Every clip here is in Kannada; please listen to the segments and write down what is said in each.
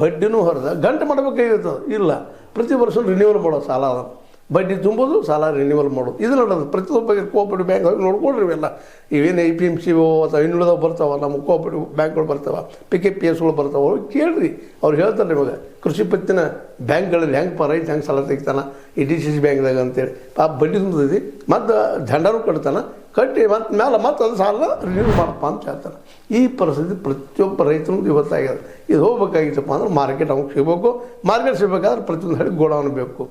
ಬಡ್ಡಿನೂ ಹೊರದ ಗಂಟೆ ಮಾಡಬೇಕಾಗಿರ್ತದೆ ಇಲ್ಲ ಪ್ರತಿ ವರ್ಷ ರಿನ್ಯೂವಲ್ ಮಾಡೋ ಸಾಲ ಅದ ಬಡ್ಡಿ ತುಂಬೋದು ಸಾಲ ರಿನ್ಯೂವಲ್ ಮಾಡೋದು ಇದು ನೋಡೋದು ಪ್ರತಿಯೊಬ್ಬ ಕೋಆಪರೇಟಿವ್ ಬ್ಯಾಂಕ್ ನೋಡ್ಕೊಳ್ರಿ ಇವೆಲ್ಲ ಇವೇನು IPMC ಅಥವಾ ಇನ್ನುಳಿದವು ಬರ್ತಾವ ನಮ್ಮ ಕೋಆಪರೇಟಿವ್ ಬ್ಯಾಂಕ್ಗಳು ಬರ್ತಾವೆ PKPSಗಳು ಬರ್ತಾವೆ ಕೇಳ್ರಿ ಅವ್ರು ಹೇಳ್ತಾರೆ ನಿಮಗೆ ಕೃಷಿ ಪತ್ತಿನ ಬ್ಯಾಂಕ್ಗಳಲ್ಲಿ ಹೆಂಗೆ ರೈತ ಹೆಂಗೆ ಸಾಲ ತೆಗಿತಾನೆ ಈ DCC ಬ್ಯಾಂಕ್ದಾಗ ಅಂತೇಳಿ ಪಾಪ ಬಡ್ಡಿ ತುಂಬತೈತಿ ಮತ್ತು ದಂಡನೂ ಕಟ್ತಾನೆ ಕಟ್ಟಿ ಮತ್ತು ಮೇಲೆ ಮತ್ತು ಅದು ಸಾಲ ರಿನ್ಯೂ ಮಾಡಪ್ಪ ಅಂತ ಹೇಳ್ತಾರೆ ಈ ಪರಿಸ್ಥಿತಿ ಪ್ರತಿಯೊಬ್ಬ ರೈತರು ಇವತ್ತಾಗ್ಯದ ಇದು ಹೋಗ್ಬೇಕಾಗಿತ್ತಪ್ಪ ಅಂದ್ರೆ ಮಾರ್ಕೆಟ್ ಅವ್ರಿಗೆ ಸಿಗಬೇಕು ಮಾರ್ಕೆಟ್ ಸಿಗಬೇಕಾದ್ರೆ ಪ್ರತಿಯೊಂದು ಹಳ್ಳಿ ಗೋಡೌನ್ ಬೇಕು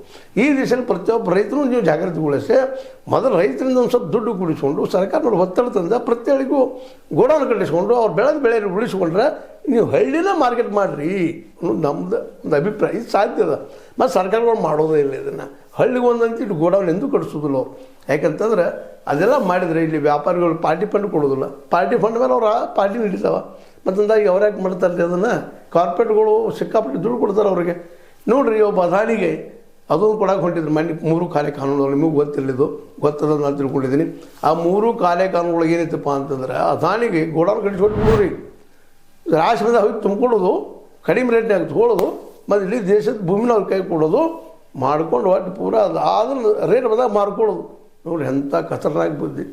ಈ ದಿಶೆಯಲ್ಲಿ ಪ್ರತಿಯೊಬ್ಬ ರೈತರು ನೀವು ಜಾಗೃತಿಗೊಳಿಸಿ ಮೊದಲು ರೈತರಿಂದ ಒಂದು ಸ್ವಲ್ಪ ದುಡ್ಡು ಕೂಡಿಸ್ಕೊಂಡು ಸರ್ಕಾರದವ್ರು ಒತ್ತಡ ತಂದ ಪ್ರತಿ ಹಳ್ಳಿಗೂ ಗೋಡೌನ್ ಕಟ್ಟಿಸ್ಕೊಂಡು ಅವ್ರು ಬೆಳೆ ಉಳಿಸ್ಕೊಂಡ್ರೆ ನೀವು ಹಳ್ಳಿನ ಮಾರ್ಕೆಟ್ ಮಾಡಿರಿ ಅನ್ನೋದು ನಮ್ಮದು ಒಂದು ಅಭಿಪ್ರಾಯ ಇದು ಸಾಧ್ಯ ಅದ ಮತ್ತು ಸರ್ಕಾರಗಳು ಮಾಡೋದೇ ಇಲ್ಲ ಇದನ್ನು ಹಳ್ಳಿಗೆ ಒಂದಂತ ಇಟ್ಟು ಗೋಡೌನ್ ಎಂದೂ ಕಟ್ಟಿಸೋದಿಲ್ಲ ಅವ್ರು ಯಾಕಂತಂದ್ರೆ ಅದೆಲ್ಲ ಮಾಡಿದರೆ ಇಲ್ಲಿ ವ್ಯಾಪಾರಿಗಳು ಪಾರ್ಟಿ ಫಂಡ್ ಕೊಡೋದಿಲ್ಲ ಪಾರ್ಟಿ ಫಂಡ್ ಮೇಲೆ ಅವ್ರು ಪಾರ್ಟಿ ನಡೀತಾವೆ ಮತ್ತೊಂದಾಗಿ ಅವ್ರು ಯಾಕೆ ಮಾಡ್ತಾರೆ ಅದನ್ನು ಕಾರ್ಪೊರೇಟ್ಗಳು ಸಿಕ್ಕಾಪಟ್ಟೆ ದುಡ್ಡು ಕೊಡ್ತಾರೆ ಅವ್ರಿಗೆ ನೋಡಿರಿ ಒಬ್ಬ ಅದಾನಿಗೆ ಅದೊಂದು ಕೊಡಕ್ಕೆ ಹೊಂಟಿದ್ರು ಮನೆ 3 ಕಾಲೆ ಕಾನೂನುಗಳು ನಿಮಗೆ ಗೊತ್ತಿರಲಿದ್ದು ಗೊತ್ತದ ನಾನು ತಿಳ್ಕೊಂಡಿದ್ದೀನಿ ಆ 3 ಕಾಲೆ ಕಾನೂನುಗಳು ಏನೈತಪ್ಪ ಅಂತಂದ್ರೆ ಅದಾನಿಗೆ ಗೋಡೌನ್ ಕಟ್ಟಿಸ್ಕೊಟ್ಬಿಡ್ರಿ ರಾಷ್ಟ್ರದ ಹೋಗಿ ತುಂಬಿಕೊಡೋದು ಕಡಿಮೆ ರೇಟ್ನಾಗ ತೊಗೊಳೋದು ಮತ್ತು ಇಡೀ ದೇಶದ ಭೂಮಿನ ಅವ್ರ ಕೈ ಕೊಡೋದು ಮಾಡ್ಕೊಂಡು ಒಟ್ಟು ಪೂರ ಅದು ಆದ್ರೆ ರೇಟ್ ಬಂದಾಗ ಮಾರ್ಕೊಳ್ಳೋದು ನೋಡಿ ಎಂಥ ಖತರ್ನಾಕ್ ಬುದ್ಧಿ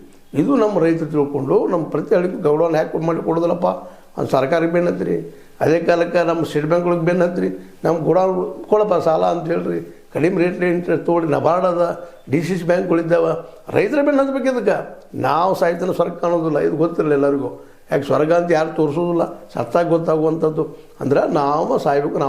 ಇದು ನಮ್ಮ ರೈತರು ತಿಳ್ಕೊಂಡು ನಮ್ಮ ಪ್ರತಿ ಹಳ್ಳಿಗೆ ಗೌಡವನ್ನು ಯಾಕೆ ಮಾಡಿ ಕೊಡೋದಿಲ್ಲಪ್ಪ ಅದು ಸರ್ಕಾರಕ್ಕೆ ಬೆನ್ನು ಹತ್ತಿರಿ ಅದೇ ಕಾಲಕ್ಕೆ ನಮ್ಮ ಸ್ಟೇಟ್ ಬ್ಯಾಂಕ್ಗಳಿಗೆ ಬೆನ್ನು ಹತ್ತಿರಿ ನಮ್ಮ ಗೋಡೌನ್ ಕೊಡಪ್ಪ ಸಾಲ ಅಂತ ಹೇಳ್ರಿ ಕಡಿಮೆ ರೇಟ್ ಇಂಟ್ರೆಸ್ಟ್ ತೊಗೊಳ್ಳಿ ನಬಾರ್ಡ್ ಅದ DCC ಬ್ಯಾಂಕ್ಗಳಿದ್ದಾವೆ ರೈತರ ಬೆನ್ನು ಹತ್ತಬೇಕು ಇದಕ್ಕೆ ನಾವು ಸಾಯ್ತಾನೆ ಸ್ವರ್ಗ ಕಾಣೋದಿಲ್ಲ ಇದು ಗೊತ್ತಿರಲಿಲ್ಲ ಎಲ್ಲರಿಗೂ ಯಾಕೆ ಸ್ವರ್ಗ ಅಂತ ಯಾರು ತೋರಿಸೋದಿಲ್ಲ ಸತ್ತಾಗ ಗೊತ್ತಾಗುವಂಥದ್ದು ಅಂದ್ರೆ ನಾವು ಸಾಯ್ಬೇಕು ನಾವು